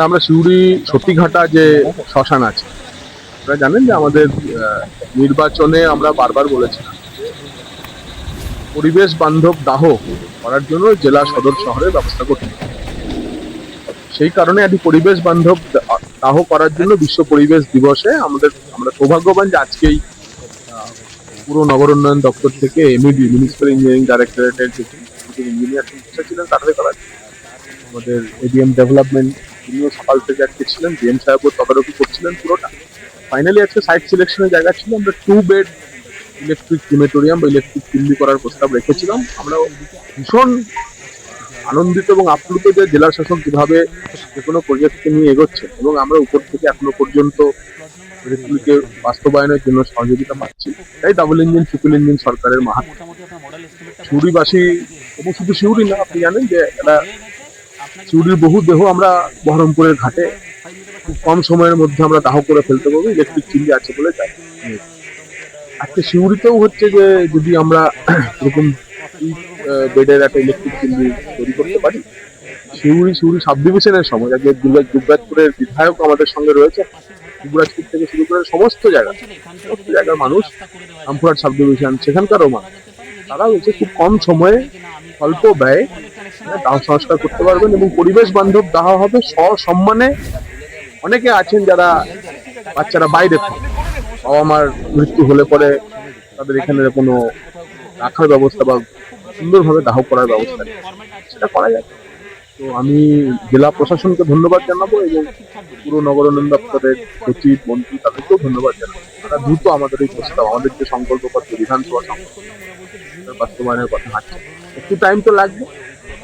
আমরা সিউড়ি সতীঘাটা যে শ্মশান আছে, আপনারা জানেন যে আমাদের নির্বাচনে আমরা বারবার বলেছিলাম পরিবেশ বান্ধব দাহ করার জন্য জেলা সদর শহরে ব্যবস্থা করতে হবে। সেই কারণে একটি পরিবেশ বান্ধব দাহ করার জন্য বিশ্ব পরিবেশ দিবসে আমরা সৌভাগ্যবান যে আজকেই পুরো নগর উন্নয়ন দপ্তর থেকে এমইডি মিউনিসিপ্যাল ইঞ্জিনিয়ারিং ডাইরেক্টরেটের যে ইঞ্জিনিয়ার ছিলেন তাদের করার আমাদের এডিএম ডেভেলপমেন্ট তিনিও সকাল থেকে আজকে ছিলেন, ডিএম সাহেবও তদারকি করছিলেন পুরোটা। ফাইনালি আজকে সাইট সিলেকশনের জায়গা ছিল, আমরা 2 বেড ইলেকট্রিক ক্রিমেটোরিয়াম বা ইলেকট্রিক চিমনি করার প্রস্তাব রেখেছিলাম। আমরা ভীষণ আনন্দিত এবং আপ্লুত যে জেলা শাসক যেভাবে যে কোনো প্রজেক্টকে নিয়ে এগোচ্ছে এবং আমরা উপর থেকে এখনো পর্যন্ত প্রজেক্টগুলিকে বাস্তবায়নের জন্য সহযোগিতা পাচ্ছি। তাই ডাবল ইঞ্জিন ট্রিপল ইঞ্জিন সরকারের মাহাত্ম্য সিউড়িবাসী এবং শুধু সিউড়ি না, আপনি জানেন যে এটা সিউড়ির বহু দেহ আমরা বহরমপুরের ঘাটে খুব কম সময়ের মধ্যে আমরা দাহ করে ফেলতে পারবো ইলেকট্রিক চিমনি আছে বলে যাই। আজকে সিউড়িতেও হচ্ছে যে যদি আমরা এরকম বেডের একটা ইলেকট্রিক চিমনি তৈরি করতে পারি, সিউড়ি সাব ডিভিশনের সময় আজকে দুর্গাপুরের বিধায়ক আমাদের সঙ্গে রয়েছে, দুবরাজপুর থেকে শুরু করে সমস্ত জায়গার মানুষ, রামপুরহাট সাব ডিভিশন সেখানকারও মানুষ, তারা হচ্ছে খুব কম সময়ে অল্প ব্যয়ে দাহ সংস্কার করতে পারবেন এবং পরিবেশ বান্ধব দাহ হবে সসম্মানে। অনেকে আছেন যারা বাচ্চারা বাইরে থাকে, বাবা মার মৃত্যু হলে পরে তাদের এখানে কোনো রাখার ব্যবস্থা বা সুন্দরভাবে দাহ করার ব্যবস্থা নেই, সেটা করা যায়। তো আমি জেলা প্রশাসনকে ধন্যবাদ জানাবো এবং পুরো নগর উন্নয়ন দপ্তরের সচিব মন্ত্রী তাদেরকেও ধন্যবাদ জানাবো। তারা দ্রুত আমাদের এই প্রস্তাব, আমাদের যে সংকল্পপত্র বিধানসভা বাস্তবায়নের কথা আছে, একটু টাইম তো লাগবে,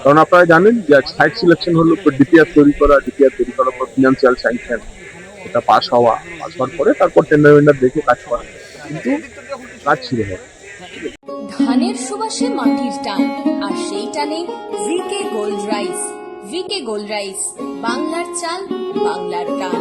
কারণ আপনারা জানেন যে সাইট সিলেকশন হলো ডিপিআর তৈরি করার পর ফিনান্সিয়াল স্যাংশন, এটা পাস হওয়ার পরে তারপর টেন্ডার দেখে কাজ করা, কিন্তু কাজ শুরু হবে। ধানের সুবাসে মাটির টান, আর সেই টানে V K gold rice. V K gold rice, বাংলার চাল, বাংলার টান।